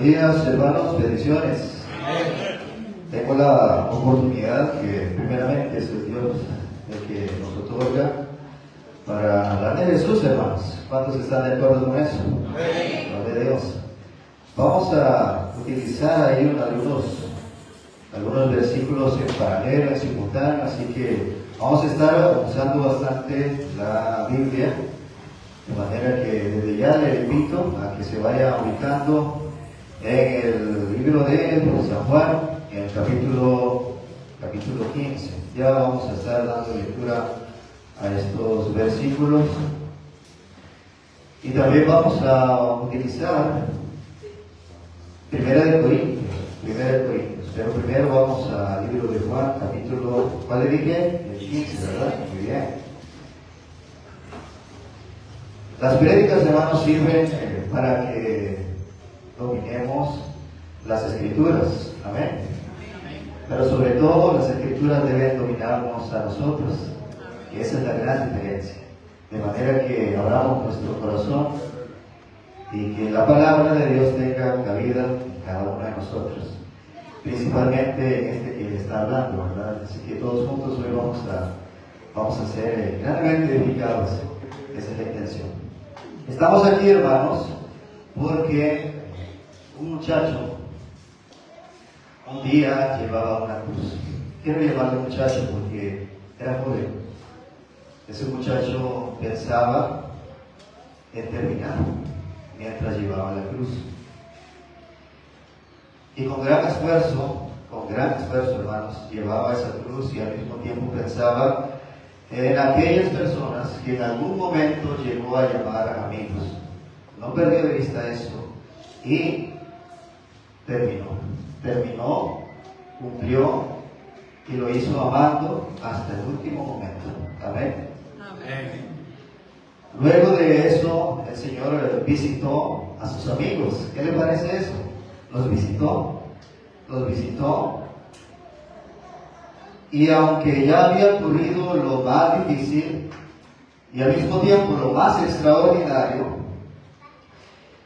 días, hermanos, bendiciones. Tengo la oportunidad que primeramente es el Dios el que nos otorga para hablar de Jesús, hermanos. ¿Cuántos están de acuerdo con eso? Gloria a Dios. Vamos a utilizar ahí algunos versículos en paralelo, en simultáneo, así que vamos a estar usando bastante la Biblia, de manera que desde ya le invito a que se vaya ubicando en el libro de San Juan, en el capítulo 15. Ya vamos a estar dando lectura a estos versículos y también vamos a utilizar Primera de Corintios, pero primero vamos al libro de Juan, capítulo, ¿cuál le dije? El 15, ¿verdad? Muy bien. Las prédicas, hermanos, sirven para que dominemos las Escrituras, amén. Pero sobre todo las Escrituras deben dominarnos a nosotros, y esa es la gran diferencia. De manera que abramos nuestro corazón y que la palabra de Dios tenga cabida en cada uno de nosotros, principalmente en este que le está hablando, ¿verdad? Así que todos juntos hoy vamos a ser grandemente edificados. Esa es la intención. Estamos aquí, hermanos, porque un muchacho un día llevaba una cruz. Quiero llamarle muchacho porque era joven. Ese muchacho pensaba en terminar mientras llevaba la cruz. Y con gran esfuerzo, hermanos, llevaba esa cruz y al mismo tiempo pensaba en aquellas personas que en algún momento llegó a llamar amigos. No perdió de vista eso y terminó, cumplió y lo hizo amando hasta el último momento. Amén. Amén. Luego de eso, el Señor visitó a sus amigos. ¿Qué le parece eso? Los visitó. Y aunque ya había ocurrido lo más difícil y al mismo tiempo lo más extraordinario,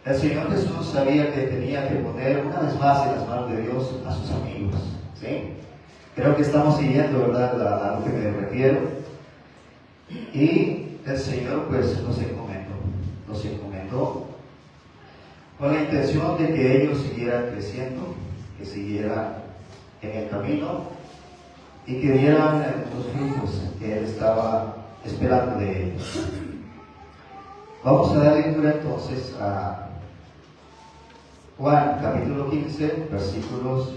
el Señor Jesús sabía que tenía que poner una vez más en las manos de Dios a sus amigos. ¿Sí? Creo que estamos siguiendo, ¿verdad?, a lo que me refiero. Y el Señor pues los encomendó con la intención de que ellos siguieran creciendo, que siguieran en el camino y que dieran los frutos que Él estaba esperando de ellos. Vamos a dar lectura entonces a Juan capítulo 15, versículos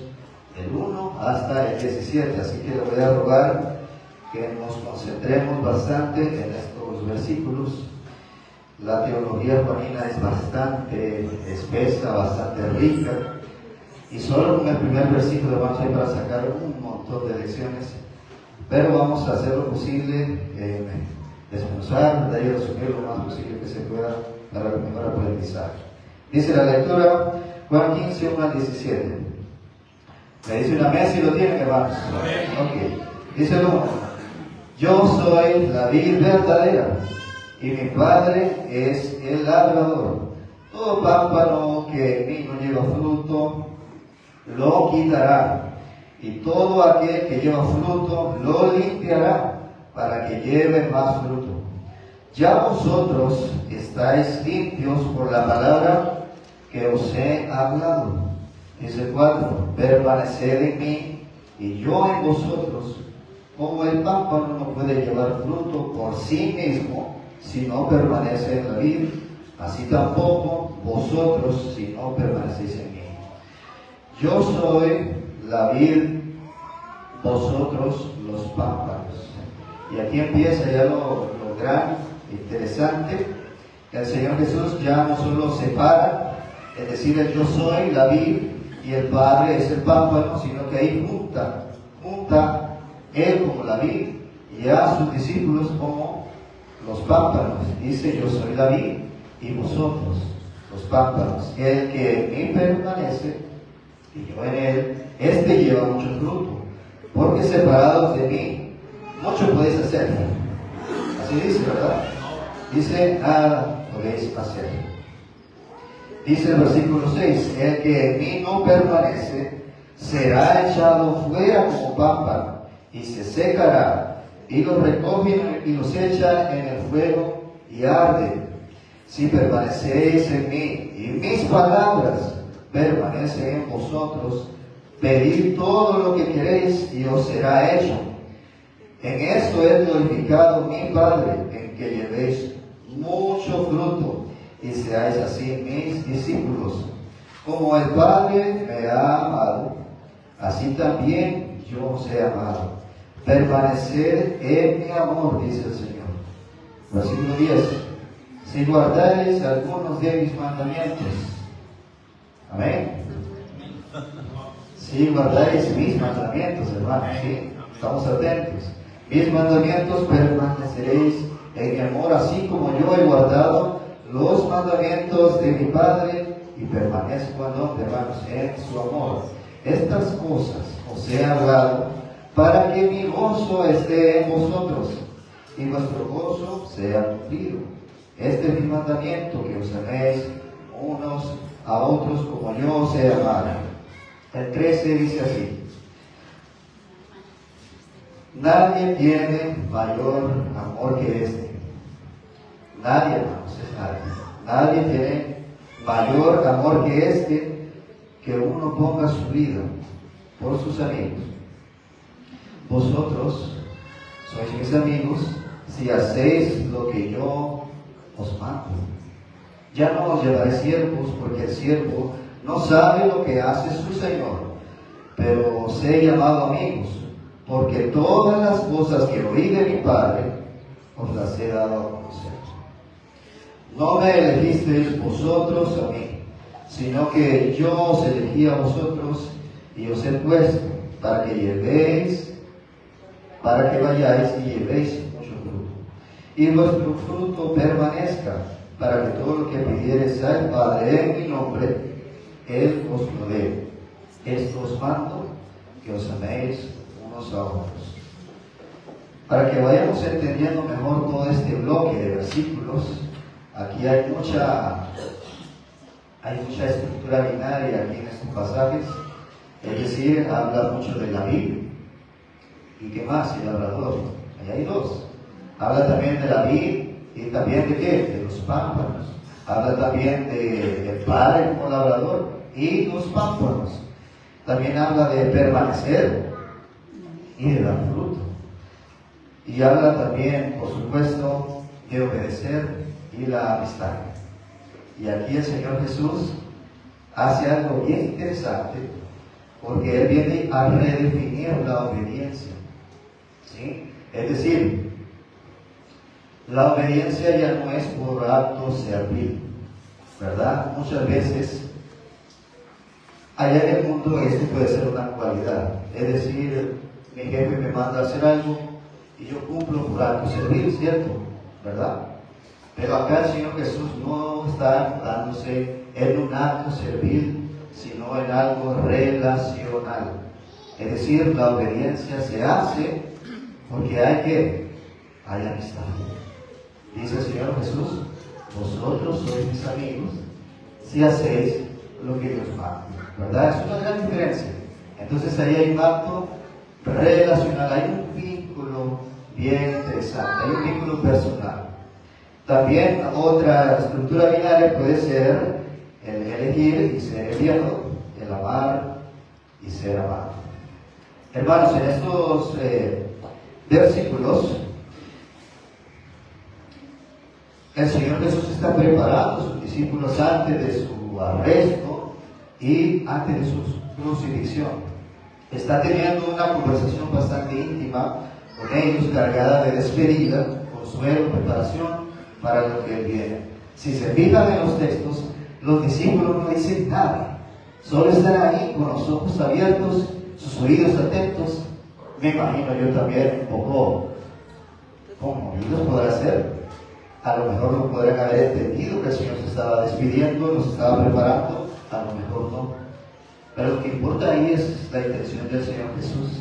del 1 hasta el 17, así que le voy a rogar que nos concentremos bastante en estos versículos. La teología juanina es bastante espesa, bastante rica, y solo con el primer versículo vamos a ir para sacar un montón de lecciones, pero vamos a hacer lo posible, desmenuzar, y resumir lo más posible que se pueda para el mejor aprendizaje. Dice la lectura, Juan 15, 1 al 17. Me dice una amén si lo tienen, hermanos. Ok. Dice el 1. Yo soy la vid verdadera y mi Padre es el labrador. Todo pámpano que en mí no lleva fruto, lo quitará. Y todo aquel que lleva fruto, lo limpiará para que lleve más fruto. Ya vosotros estáis limpios por la palabra que os he hablado. Dice 4. Permaneced en mí y yo en vosotros. Como el pámpano no puede llevar fruto por sí mismo si no permanece en la vid, así tampoco vosotros si no permanecéis en mí. Yo soy la vid, vosotros los pámpanos. Y aquí empieza ya lo gran, interesante. El Señor Jesús ya no solo separa, es decir, el yo soy la vid y el Padre es el pámpano, sino que ahí junta Él como la vid y a sus discípulos como los pámpanos. Dice, yo soy la vid y vosotros los pámpanos. El que en mí permanece y yo en él, este lleva mucho fruto, porque separados de mí mucho podéis hacer. Así dice, ¿verdad? Dice, nada podéis hacer. Dice el versículo 6, el que en mí no permanece será echado fuera como pámpano y se secará, y los recogen y los echan en el fuego y arden. Si permanecéis en mí y mis palabras permanecen en vosotros, pedid todo lo que queréis y os será hecho. En esto es glorificado mi Padre, en que llevéis mucho fruto y seáis así mis discípulos. Como el Padre me ha amado, así también yo os he amado. Permaneced en mi amor, dice el Señor. Versículo 10. Si guardaréis algunos de mis mandamientos. Amén. Si guardáis mis mandamientos, hermanos, ¿sí? Estamos atentos. Mis mandamientos permaneceréis en mi amor, así como yo he guardado los mandamientos de mi Padre y permanezco en donde, hermanos, en su amor. Estas cosas os he hablado para que mi gozo esté en vosotros y vuestro gozo sea cumplido. Este es mi mandamiento, que os améis unos a otros como yo os he amado. El 13 dice así: nadie tiene mayor amor que este. Nadie, hermanos, es nadie. Nadie tiene mayor amor que este, que uno ponga su vida por sus amigos. Vosotros sois mis amigos si hacéis lo que yo os mando. Ya no os llamaré siervos, porque el siervo no sabe lo que hace su Señor, pero os he llamado amigos, porque todas las cosas que oí de mi Padre os las he dado a conocer. No me elegisteis vosotros a mí, sino que yo os elegí a vosotros y os he puesto para que vayáis y llevéis mucho fruto, y vuestro fruto permanezca, para que todo lo que pidiereis al Padre en mi nombre, Él os lo dé. Esto os mando, que os améis unos a otros. Para que vayamos entendiendo mejor todo este bloque de versículos, aquí hay mucha estructura binaria aquí en estos pasajes, es decir, habla mucho de la vid. ¿Y qué más? El labrador. Ahí hay dos. Habla también de la vid y también de qué? De los pámpanos. Habla también del padre como labrador y los pámpanos. También habla de permanecer y de dar fruto. Y habla también, por supuesto, de obedecer y la amistad. Y aquí el Señor Jesús hace algo bien interesante, porque Él viene a redefinir la obediencia. ¿Sí? Es decir, la obediencia ya no es por acto servil, ¿verdad? Muchas veces allá en el mundo esto puede ser una cualidad, es decir, mi jefe me manda a hacer algo y yo cumplo por acto servil, ¿cierto? ¿Verdad? Pero acá el Señor Jesús no está dándose en un acto servil, sino en algo relacional. Es decir, la obediencia se hace porque hay amistad. Dice el Señor Jesús: vosotros sois mis amigos si hacéis lo que Dios manda. ¿Verdad? Es una gran diferencia. Entonces ahí hay un acto relacional, hay un vínculo bien interesante, hay un vínculo personal. También otra estructura binaria puede ser el elegir y ser enviado, el amar y ser amado. Hermanos, en estos versículos, el Señor Jesús está preparando a sus discípulos antes de su arresto y antes de su crucifixión. Está teniendo una conversación bastante íntima con ellos, cargada de despedida, consuelo, preparación para lo que viene. Si se fijan en los textos, los discípulos no dicen nada, solo están ahí con los ojos abiertos, sus oídos atentos. Me imagino yo también un poco conmovidos podrá ser. A lo mejor no podrían haber entendido que el Señor se estaba despidiendo, nos estaba preparando, a lo mejor no. Pero lo que importa ahí es la intención del Señor Jesús,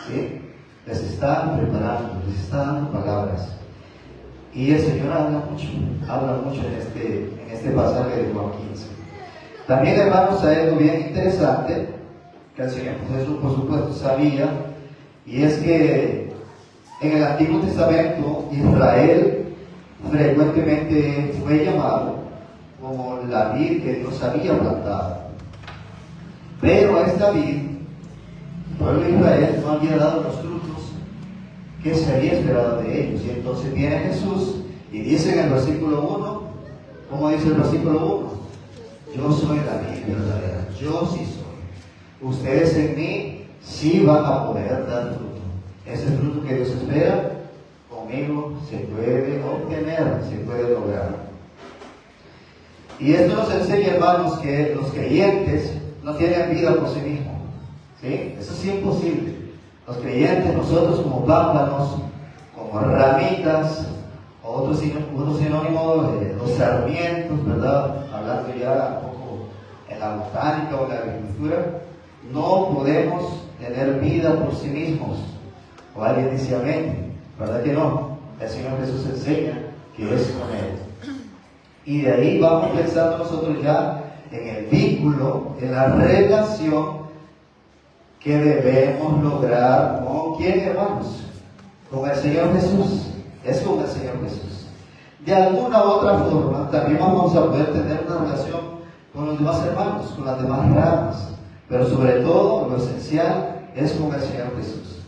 ¿sí? Les está preparando, les está dando palabras. Y el Señor habla mucho en este pasaje de Juan 15. También, hermanos, hay algo bien interesante que el Señor Jesús, por supuesto, sabía, y es que en el Antiguo Testamento Israel frecuentemente fue llamado como la vid que Dios había plantado. Pero a esta vid, el pueblo de Israel no había dado los frutos que se había esperado de ellos. Y entonces viene Jesús y dice en el versículo 1, ¿cómo dice el versículo 1? Yo soy la vid verdadera, yo sí soy. Ustedes en mí sí van a poder dar fruto. Ese fruto que Dios espera, conmigo se puede obtener, se puede lograr. Y esto nos enseña, hermanos, que los creyentes no tienen vida por sí mismos. ¿Sí? Eso es imposible. Los creyentes, nosotros como pámpanos, como ramitas, otro sinónimo de los sarmientos, ¿verdad? Hablando ya un poco en la botánica o en la agricultura, no podemos tener vida por sí mismos. O alguien dice amén, ¿verdad que no? El Señor Jesús enseña que es con Él. Y de ahí vamos pensando nosotros ya en el vínculo, en la relación que debemos lograr con quién, hermanos, con el Señor Jesús. Es con el Señor Jesús. De alguna u otra forma también vamos a poder tener una relación con los demás hermanos, con las demás ramas, pero sobre todo lo esencial es con el Señor Jesús.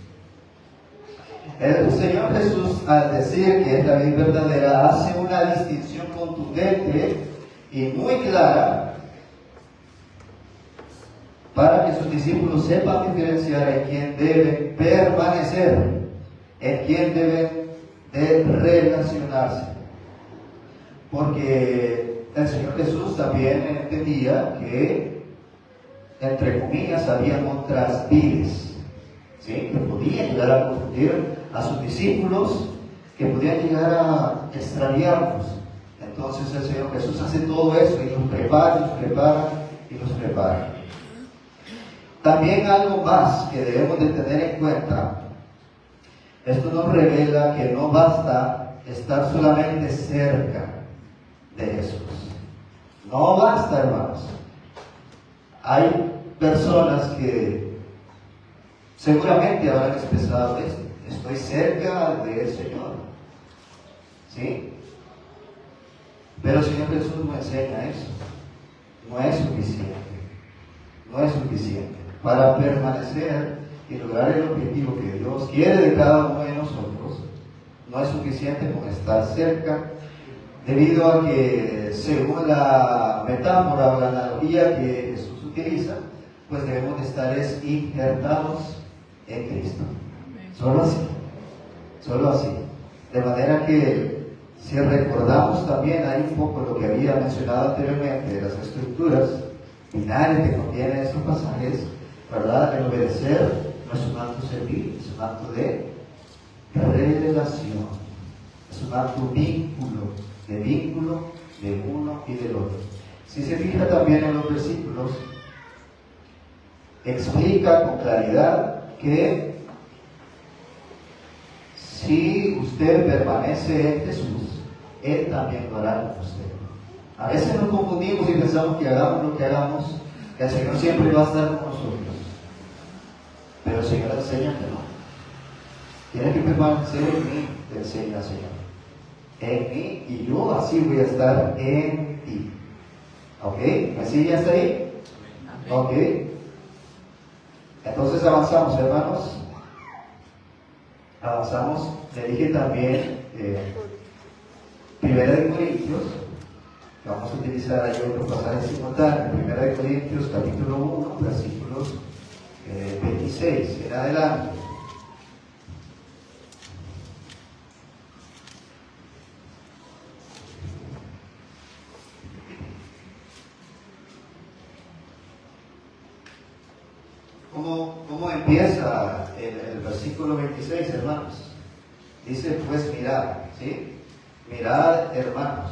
El Señor Jesús, al decir que es la vid verdadera, hace una distinción contundente y muy clara para que sus discípulos sepan diferenciar en quién deben permanecer, en quién deben de relacionarse. Porque el Señor Jesús también entendía que, entre comillas, había otras vides, ¿sí?, que podían llegar a confundir a sus discípulos, que podían llegar a extraviarlos. Entonces el Señor Jesús hace todo eso y los prepara, y los prepara, y los prepara. También algo más que debemos de tener en cuenta, esto nos revela que no basta estar solamente cerca de Jesús. No basta, hermanos. Hay personas que seguramente habrán expresado esto: estoy cerca del Señor, ¿sí? Pero el Señor Jesús no enseña eso. No es suficiente. No es suficiente para permanecer y lograr el objetivo que Dios quiere de cada uno de nosotros. No es suficiente con estar cerca, debido a que, según la metáfora o la analogía que Jesús utiliza, pues debemos de estar injertados en Cristo. Solo así, solo así. De manera que, si recordamos también ahí un poco lo que había mencionado anteriormente de las estructuras finales que contienen estos pasajes, ¿verdad? El obedecer no es un acto servil, es un acto de revelación, es un acto vínculo de uno y del otro. Si se fija también en los versículos, explica con claridad que si usted permanece en Jesús, Él también lo hará con usted. A veces nos confundimos y pensamos que hagamos lo que hagamos, que el Señor siempre va a estar con nosotros. Pero el Señor enseña que no. Tienes que permanecer en mí, te enseña el Señor. En mí, y yo así voy a estar en ti. ¿Ok? ¿Así ya está ahí? ¿Ok? Entonces avanzamos, hermanos. Avanzamos. Le dije también, Primera de Corintios, vamos a utilizar ahí otro pasaje simultáneo. Primera de Corintios, capítulo 1, versículos 26 en adelante. ¿Cómo empieza el versículo 26, hermanos? Dice, pues mirad, ¿sí? Mirad, hermanos.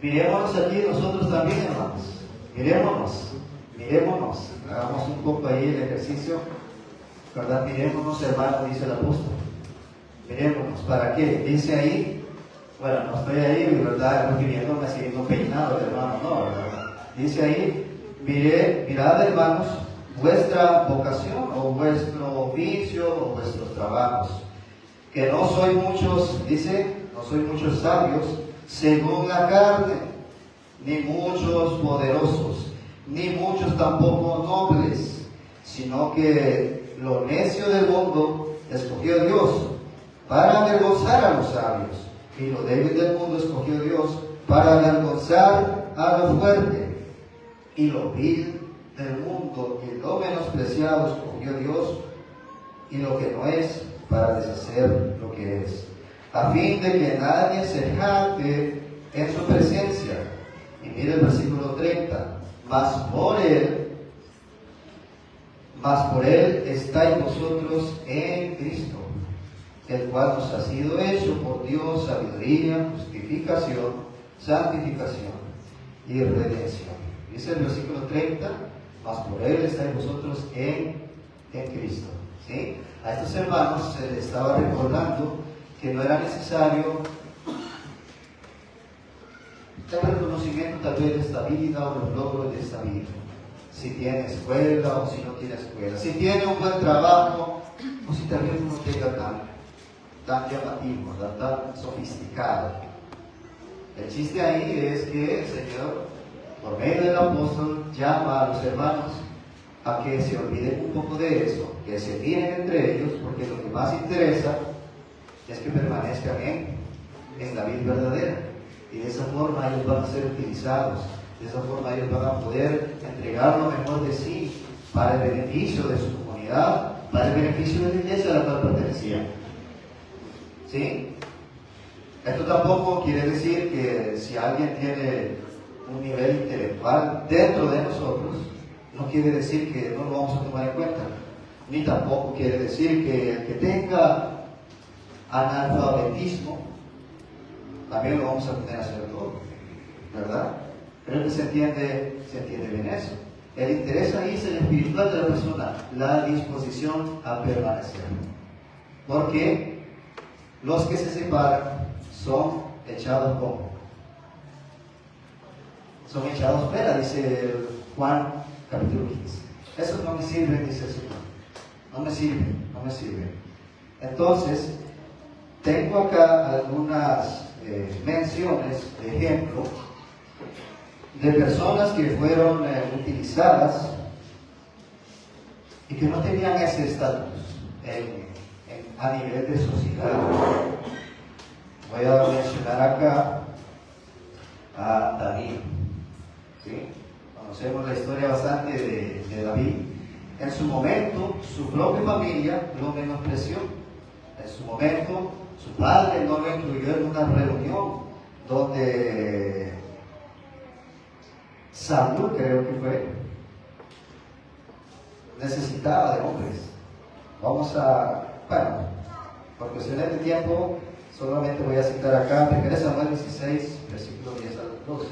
Mirémonos aquí nosotros también, hermanos. Mirémonos. Hagamos un poco ahí el ejercicio, ¿verdad? Mirémonos, hermanos, dice el apóstol. Mirémonos. ¿Para qué? Dice ahí, bueno, no estoy ahí, ¿verdad? Refiriéndome así, no peinado, hermano, no, ¿verdad? Dice ahí, mirad hermanos, vuestra vocación o vuestro oficio o vuestros trabajos, que no soy muchos, dice, no soy muchos sabios según la carne, ni muchos poderosos, ni muchos tampoco nobles, sino que lo necio del mundo escogió Dios para avergonzar a los sabios, y lo débil del mundo escogió Dios para avergonzar a lo fuerte, y lo vil del mundo y lo menospreciado escogió Dios, y lo que no es, para deshacer lo que es, a fin de que nadie se jacte en su presencia. Y mire el versículo 30, mas por él estáis vosotros en Cristo, el cual nos ha sido hecho por Dios sabiduría, justificación, santificación y redención. Dice el versículo 30, mas por él estáis vosotros en Cristo. ¿Sí? A estos hermanos se les estaba recordando que no era necesario el reconocimiento tal vez de esta vida o los logros de esta vida. Si tiene escuela o si no tiene escuela. Si tiene un buen trabajo o si tal vez no tenga tan llamativo, tan sofisticado. El chiste ahí es que el Señor, por medio del apóstol, llama a los hermanos a que se olviden un poco de eso, que se miren entre ellos, porque lo que más interesa es que permanezcan en la vida verdadera. Y de esa forma ellos van a ser utilizados, de esa forma ellos van a poder entregar lo mejor de sí para el beneficio de su comunidad, para el beneficio de la iglesia a la cual pertenecían. ¿Sí? Esto tampoco quiere decir que si alguien tiene un nivel intelectual dentro de nosotros, no quiere decir que no lo vamos a tomar en cuenta, ni tampoco quiere decir que el que tenga analfabetismo también lo vamos a poner a hacer todo, ¿verdad? Creo que se entiende bien eso. El interés ahí es el espiritual de la persona, la disposición a permanecer. Porque los que se separan son echados como. Son echados fuera, dice Juan capítulo 15. Eso no me sirve, dice el Señor. No me sirve. Entonces, tengo acá algunas menciones de ejemplo de personas que fueron utilizadas y que no tenían ese estatus a nivel de sociedad. Voy a mencionar acá a David. ¿Sí? Conocemos la historia bastante de David. En su momento, su propia familia lo menospreció. En su momento, su padre no lo incluyó en una reunión donde Saúl, creo que fue, necesitaba de hombres. Por cuestiones de tiempo, solamente voy a citar acá 1 Samuel 16, versículo 10 al 12.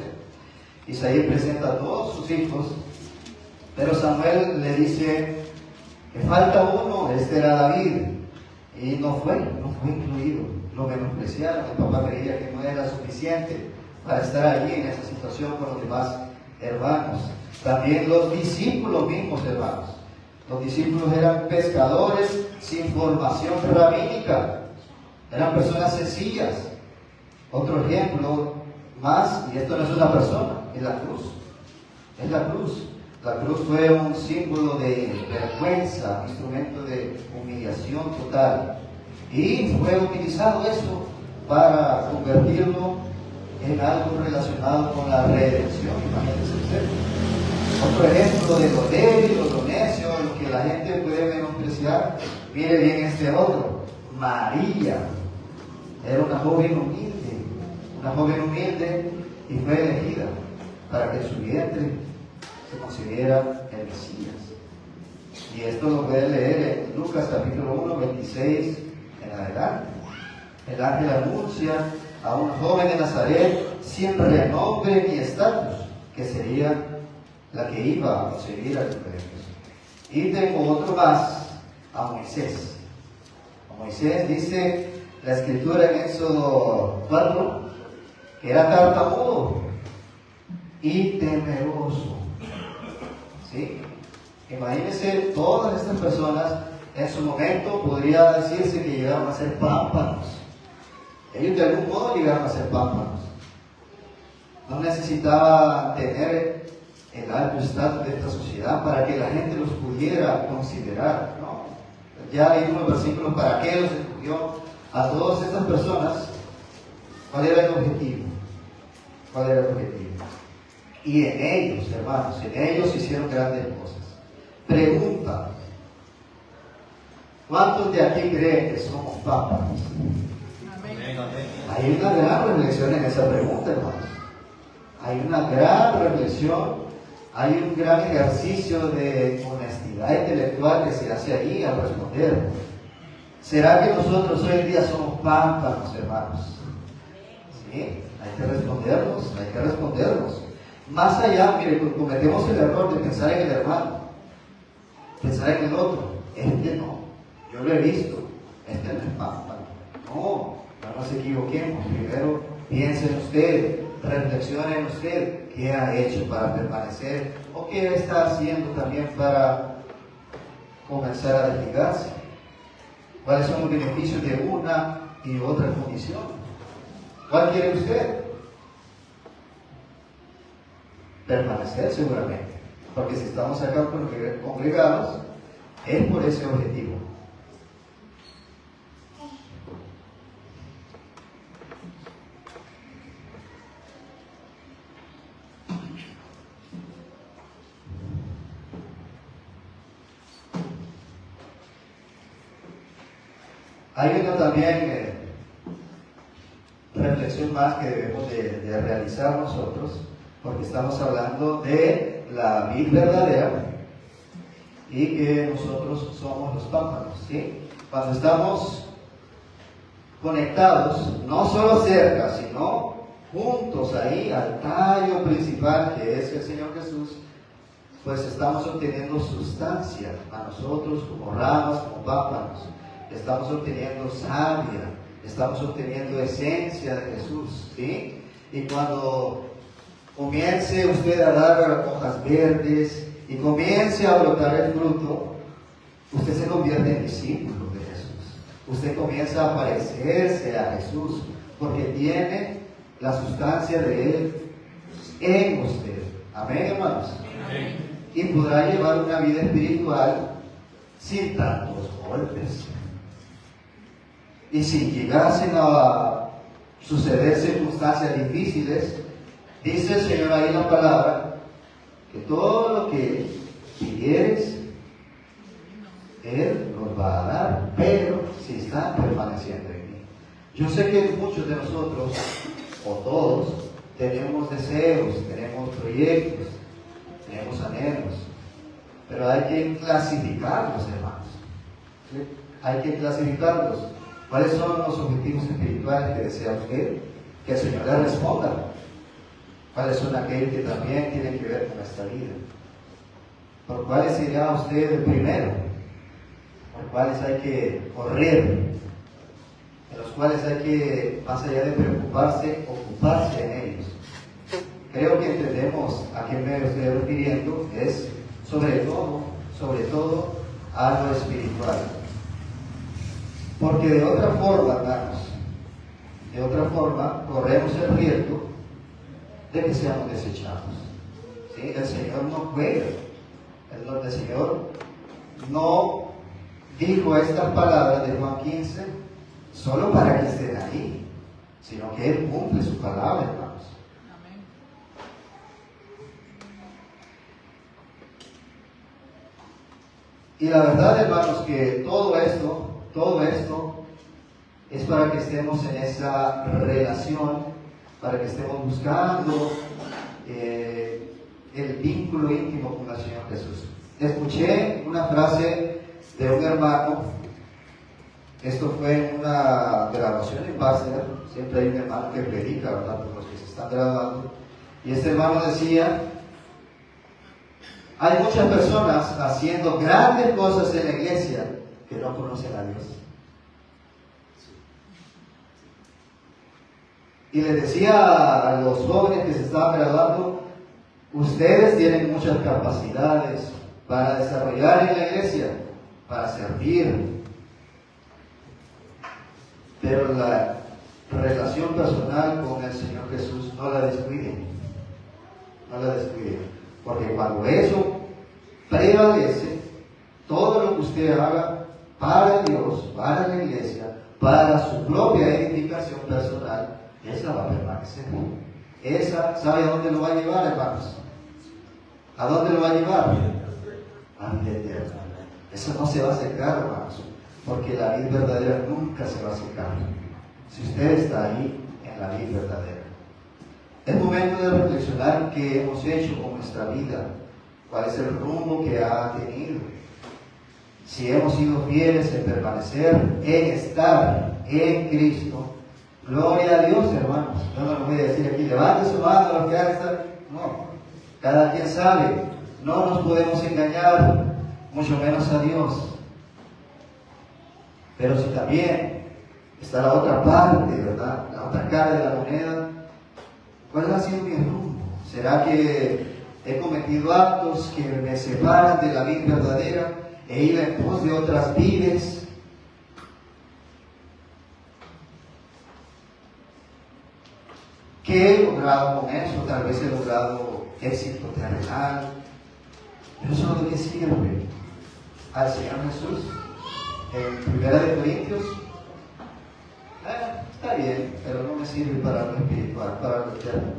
Isaí presenta a todos sus hijos, pero Samuel le dice que falta uno, este era David, y no fue incluido, lo menospreciaron. El papá creía que no era suficiente para estar allí en esa situación con los demás hermanos. También los discípulos mismos, hermanos. Los discípulos eran pescadores sin formación rabínica, eran personas sencillas. Otro ejemplo más, y esto no es una persona, es la cruz. Es la cruz. La cruz fue un símbolo de vergüenza, un instrumento de humillación total. Y fue utilizado eso para convertirlo en algo relacionado con la redención. Imagínense ustedes. Otro ejemplo de lo débil, lo necio, lo que la gente puede menospreciar. Mire bien este otro. María era una joven humilde y fue elegida para que su vientre se considera el Mesías. Y esto lo puede leer en Lucas capítulo 1, 26 en adelante. El ángel anuncia a un joven de Nazaret sin renombre ni estatus, que sería la que iba a conseguir al Hijo de Dios. Y tengo otro más, a Moisés. A Moisés dice la escritura en Éxodo 4 que era tartamudo y temeroso. ¿Sí? Imagínense, todas estas personas en su momento podría decirse que llegaron a ser pámpanos. Ellos de algún modo llegaron a ser pámpanos. No necesitaban tener el alto estatus de esta sociedad para que la gente los pudiera considerar, ¿no? Ya hay unos versículos para qué los escogió a todas estas personas. ¿Cuál era el objetivo? ¿Cuál era el objetivo? Y en ellos, hermanos, en ellos hicieron grandes cosas. Pregunta: ¿cuántos de aquí creen que somos pámpanos? Hay una gran reflexión en esa pregunta, hermanos. Hay una gran reflexión, hay un gran ejercicio de honestidad intelectual que se hace ahí al responder. ¿Será que nosotros hoy en día somos pámpanos, hermanos? Sí, hay que respondernos. Más allá, mire, cometemos el error de pensar en el hermano, pensar en el otro. Este no, yo lo he visto, este no es pámpano. No nos equivoquemos. Primero piense en usted, reflexione en usted qué ha hecho para permanecer o qué está haciendo también para comenzar a desligarse. ¿Cuáles son los beneficios de una y otra condición? ¿Cuál quiere usted? Permanecer seguramente, porque si estamos acá congregados es por ese objetivo. Hay una también reflexión más que debemos de realizar nosotros, porque estamos hablando de la vid verdadera y que nosotros somos los pámpanos, ¿sí? Cuando estamos conectados, no solo cerca, sino juntos ahí al tallo principal que es el Señor Jesús, pues estamos obteniendo sustancia a nosotros como ramas, como pámpanos. Estamos obteniendo savia, estamos obteniendo esencia de Jesús, ¿sí? Y cuando comience usted a dar hojas verdes y comience a brotar el fruto, usted se convierte en discípulo de Jesús. Usted comienza a parecerse a Jesús porque tiene la sustancia de Él en usted. Amén, hermanos. Amén. Y podrá llevar una vida espiritual sin tantos golpes. Y si llegasen a suceder circunstancias difíciles, dice el Señor ahí en la palabra, que todo lo que pidieres, Él nos va a dar, pero si está permaneciendo en mí. Yo sé que muchos de nosotros, o todos, tenemos deseos, tenemos proyectos, tenemos anhelos, pero hay que clasificarlos, hermanos. ¿Sí? Hay que clasificarlos. ¿Cuáles son los objetivos espirituales que desea usted? Que el Señor le responda. ¿Cuáles son aquellos que también tienen que ver con esta vida? ¿Por cuáles sería usted el primero? ¿Por cuáles hay que correr? En los cuales hay que, más allá de preocuparse, ocuparse en ellos. Creo que entendemos a qué me estoy refiriendo. Es sobre todo a lo espiritual. Porque de otra forma, hermanos, corremos el riesgo de que seamos desechados. ¿Sí? El Señor no juega. El Señor no dijo estas palabras de Juan 15 solo para que estén ahí, sino que Él cumple su palabra, hermanos. Amén. Y la verdad, hermanos, que todo esto es para que estemos en esa relación, para que estemos buscando el vínculo íntimo con el Señor Jesús. Escuché una frase de un hermano, esto fue en una graduación en Basel, siempre hay un hermano que predica, ¿verdad?, por los que se están graduando, y este hermano decía: hay muchas personas haciendo grandes cosas en la iglesia que no conocen a Dios. Y les decía a los jóvenes que se estaban graduando: Ustedes tienen muchas capacidades para desarrollar en la iglesia, para servir, pero la relación personal con el Señor Jesús no la descuiden, porque cuando eso prevalece, todo lo que usted haga para Dios, para la iglesia, para su propia edificación personal, esa va a permanecer. Esa, ¿sabe a dónde lo va a llevar, hermanos? ¿A dónde lo va a llevar? A vida eterna. Eso no se va a secar, hermanos, porque la vida verdadera nunca se va a secar. Si usted está ahí en la vida verdadera. Es momento de reflexionar qué hemos hecho con nuestra vida, cuál es el rumbo que ha tenido. Si hemos sido fieles en permanecer, en estar en Cristo. Gloria a Dios, hermanos. No lo voy a decir aquí, levante su mano los que han estado. No, cada quien sabe. No nos podemos engañar, mucho menos a Dios. Pero si también está la otra parte, ¿verdad? La otra cara de la moneda. ¿Cuál ha sido mi rumbo? ¿Será que he cometido actos que me separan de la vida verdadera e ir en pos de otras vides? ¿Qué he logrado con eso? Tal vez he logrado éxito terrenal. Pero eso no es lo que sirve al Señor Jesús. En 1 Corintios, está bien, pero no me sirve para lo espiritual, para lo eterno.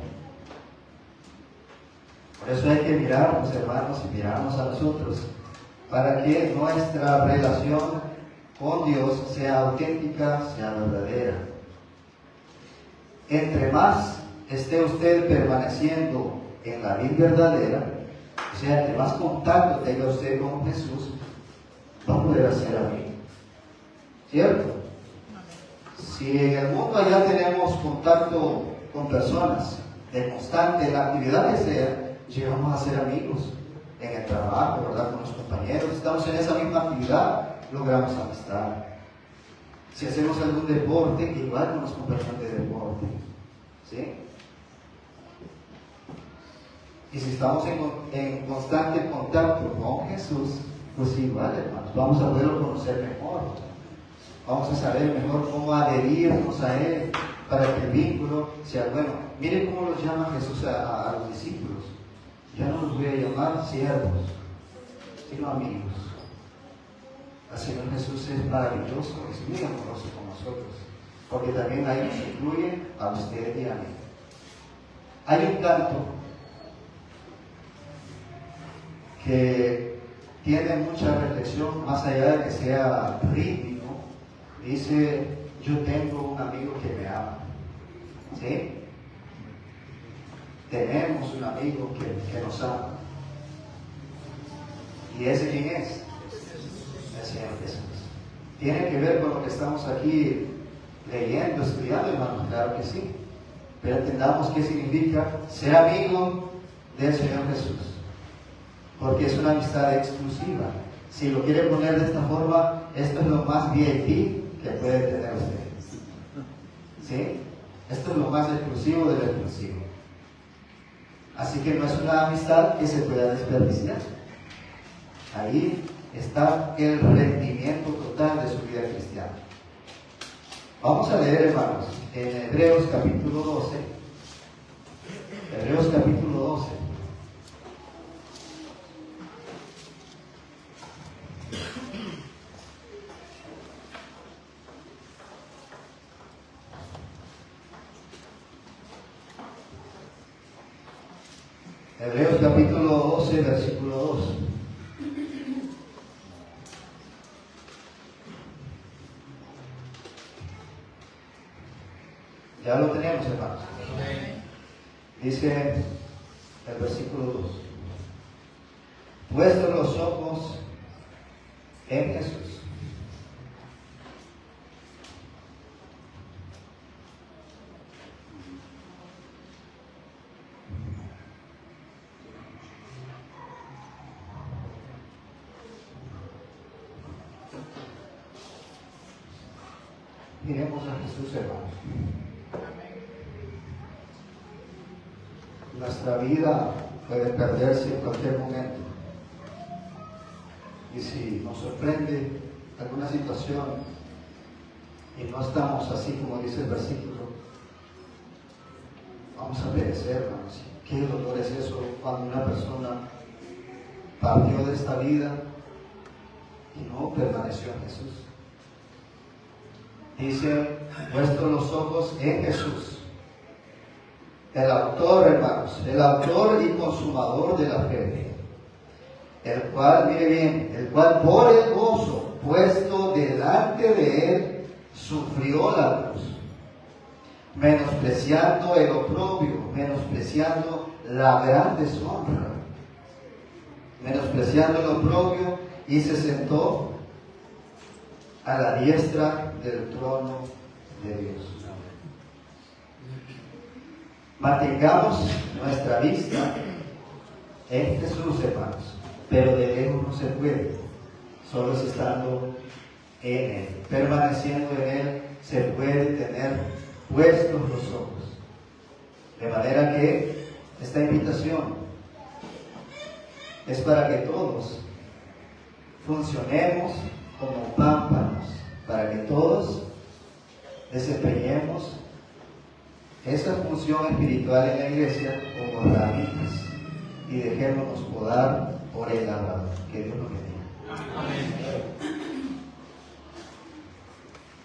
Por eso hay que mirarnos, hermanos, y mirarnos a nosotros, para que nuestra relación con Dios sea auténtica, sea verdadera. Entre más esté usted permaneciendo en la vida verdadera, o sea, entre más contacto tenga usted con Jesús, va a poder hacer amigo. ¿Cierto? Si en el mundo allá tenemos contacto con personas de constante, en la actividad que sea, llegamos a ser amigos. En el trabajo, ¿verdad? Con los compañeros, estamos en esa misma actividad, logramos amistad. Si hacemos algún deporte, igual con los compañeros de deporte. ¿Sí? Y si estamos en constante contacto con Jesús, pues igual, hermanos, vamos a poderlo conocer mejor. Vamos a saber mejor cómo adherirnos a Él para que el vínculo sea bueno. Miren cómo los llama Jesús a los discípulos. Ya no los voy a llamar siervos, sino amigos. El Señor Jesús es maravilloso, es muy amoroso con nosotros, porque también ahí nos incluye a usted y a mí. Hay un canto que tiene mucha reflexión, más allá de que sea rítmico. Dice, yo tengo un amigo que me ama. ¿Sí? Tenemos un amigo que nos ama. ¿Y ese quién es? El Señor Jesús. ¿Tiene que ver con lo que estamos aquí leyendo, estudiando, hermanos? Claro que sí. Pero entendamos qué significa ser amigo del Señor Jesús. Porque es una amistad exclusiva. Si lo quiere poner de esta forma, esto es lo más VIP que puede tener usted. ¿Sí? Esto es lo más exclusivo de lo exclusivo. Así que no es una amistad que se pueda desperdiciar. Ahí está el rendimiento total de su vida cristiana. Vamos a leer, hermanos, en Hebreos capítulo 12. Hebreos capítulo 12. Hebreos capítulo 12, versículo 2. Ya lo tenemos, hermanos. Dice el versículo 2. Puestos los ojos en Jesús, miremos a Jesús, hermanos. Nuestra vida puede perderse en cualquier momento. Y si nos sorprende alguna situación y no estamos así como dice el versículo, vamos a perecer, hermanos. ¿Qué dolor es eso cuando una persona partió de esta vida y no permaneció en Jesús? Dice, puesto los ojos en Jesús, el autor, hermanos, el autor y consumador de la fe, el cual, mire bien, el cual por el gozo puesto delante de él sufrió la cruz, menospreciando el oprobio, menospreciando la gran deshonra, menospreciando el oprobio, y se sentó a la diestra del trono de Dios. Mantengamos nuestra vista en Jesús, hermanos, pero de lejos no se puede, solo es estando en Él, permaneciendo en Él, se puede tener puestos los ojos. De manera que esta invitación es para que todos funcionemos como pámpanos, para que todos desempeñemos esa función espiritual en la iglesia como ramitas y dejémonos podar por el labrador. Que Dios nos bendiga. Amén.